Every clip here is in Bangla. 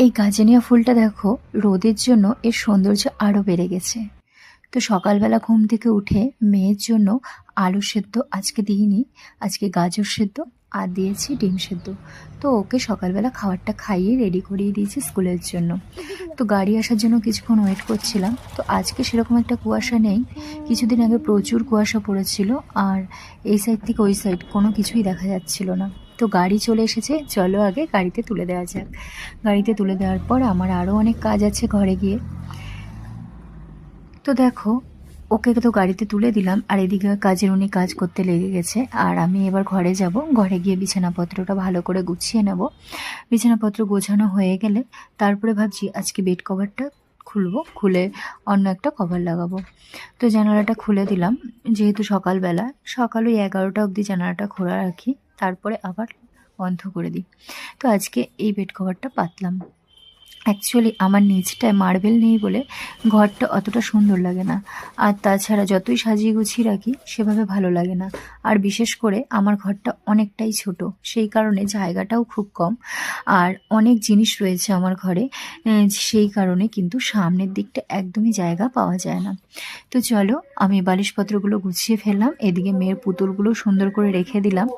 এই গাজেনিয়া ফুলটা দেখো, রোদের জন্য এর সৌন্দর্য আরও বেড়ে গেছে। তো সকালবেলা ঘুম থেকে উঠে মেয়ের জন্য আলু সেদ্ধ আজকে দিইনি, আজকে গাজর সেদ্ধ আর দিয়েছি ডিম সেদ্ধ। তো ওকে সকালবেলা খাবারটা খাইয়ে রেডি করিয়ে দিয়েছি স্কুলের জন্য। তো গাড়ি আসার জন্য কিছুক্ষণ ওয়েট করছিলাম। তো আজকে সেরকম একটা কুয়াশা নেই, কিছুদিন আগে প্রচুর কুয়াশা পড়েছিল, আর এই সাইড থেকে ওই সাইড কোনো কিছুই দেখা যাচ্ছিল না। তো গাড়ি চলে এসেছে, চলো আগে গাড়িতে তুলে দেওয়া যাক। গাড়িতে তুলে দেওয়ার পর আমার আরও অনেক কাজ আছে ঘরে গিয়ে। তো দেখো, ওকে তো গাড়িতে তুলে দিলাম, আর এদিকে কাজের উনি কাজ করতে লেগে গেছে। আর আমি এবার ঘরে যাব, ঘরে গিয়ে বিছানাপত্রটা ভালো করে গুছিয়ে নেব। বিছানাপত্র গোছানো হয়ে গেলে তারপরে ভাবছি আজকে বেড কভারটা খুলবো, খুলে অন্য একটা কভার লাগাবো। তো জানালাটা খুলে দিলাম, যেহেতু সকালবেলা, সকাল ওই 11টা অবধি জানালাটা খোলা রাখি, তারপরে আবার বন্ধ করে দিই। তো আজকে এই বেড কভারটা পাতলাম। অ্যাকচুয়ালি আমার নিচটায় মার্বেল নেই বলে ঘরটা অতটা সুন্দর লাগে না, আর তাছাড়া যতই সাজিয়ে গুছিয়ে রাখি সেভাবে ভালো লাগে না। আর বিশেষ করে আমার ঘরটা অনেকটাই ছোট, সেই কারণে জায়গাটাও খুব কম, আর অনেক জিনিস রয়েছে আমার ঘরে, সেই কারণে কিন্তু সামনের দিকটা একদমই জায়গা পাওয়া যায় না। তো চলো, আমি বালিশপত্রগুলো গুছিয়ে ফেললাম, এদিকে মেয়ের পুতুলগুলো সুন্দর করে রেখে দিলাম।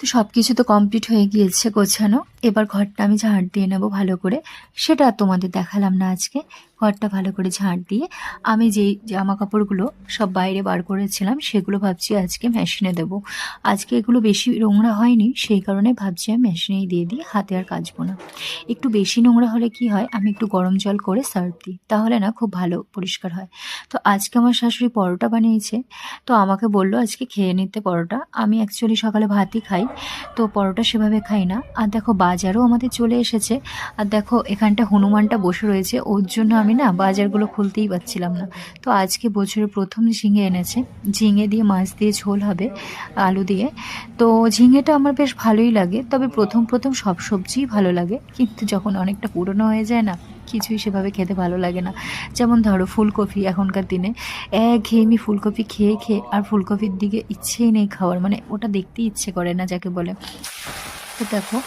তো সব কিছু তো কমপ্লিট হয়ে গিয়েছে গোছানো। এবার ঘরটা আমি ঝাড় দিয়ে নেব ভালো করে, সেটা তোমাদের দেখালাম না আজকে। ঘরটা ভালো করে ঝাড় দিয়ে আমি যেই জামা কাপড়গুলো সব বাইরে বার করেছিলাম সেগুলো ভাবছি আজকে মেশিনে দেব। আজকে এগুলো বেশি নোংরা হয়নি, সেই কারণে ভাবছি আমি মেশিনেই দিয়ে দিই, হাতে আর কাচবো না। একটু বেশি নোংরা হলে কি হয়, আমি একটু গরম জল করে সার্ফ দিই, তাহলে না খুব ভালো পরিষ্কার হয়। তো আজকে আমার শাশুড়ি পরোটা বানিয়েছে, তো আমাকে বললো আজকে খেয়ে নিতে পরোটা। আমি অ্যাকচুয়ালি সকালে ভাতই খাই, তো পরোটা সেভাবে খাই না। আর দেখো বাজারও আমাদের চলে এসেছে, আর দেখো এখানটা হনুমানটা বসে রয়েছে, ওর জন্য আমি না বাজারগুলো খুলতেই পারছিলাম না। তো আজকে বছরের প্রথম ঝিঙে এনেছে, ঝিঙে দিয়ে মাছ দিয়ে ঝোল হবে আলু দিয়ে। তো ঝিঙেটা আমার বেশ ভালোই লাগে, তবে প্রথম প্রথম সব সবজিই ভালো লাগে, কিন্তু যখন অনেকটা পুরনো হয়ে যায় না, কিছুই সেভাবে খেতে ভালো লাগে না। যেমন ধরো ফুলকপি, এখনকার দিনে একঘেয়েমি ফুলকপি খেয়ে খেয়ে আর ফুলকপির দিকে ইচ্ছেই নেই খাওয়ার, মানে ওটা দেখতেই ইচ্ছে করে না যাকে বলে। তো দেখো,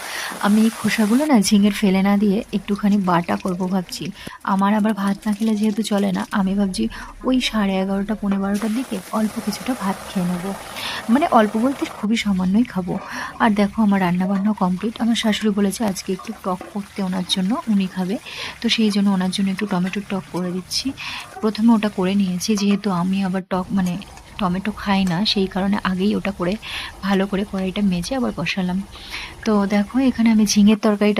আমি এই খোসাগুলো না ঝিঙের ফেলে না দিয়ে একটুখানি বাটা করব ভাবছি। আমার আবার ভাত না খেলে যেহেতু চলে না, আমি ভাবছি ওই 11:30 12টার দিকে অল্প কিছুটা ভাত খেয়ে নেবো, মানে অল্প বলতে খুবই সামান্যই খাবো। আর দেখো আমার রান্নাবান্না কমপ্লিট। আমার শাশুড়ি বলেছে আজকে একটু টক করতে ওনার জন্য, উনি খাবে, তো সেই জন্য ওনার জন্য একটু টমেটোর টক করে দিচ্ছি। প্রথমে ওটা করে নিয়েছি, যেহেতু আমি আবার টক মানে টমেটো খাই না, সেই কারণে আগেই ওটা করে ভালো করে কড়াইটা মেজে আবার বসালাম। তো দেখো এখানে আমি ঝিঙের তরকারিটা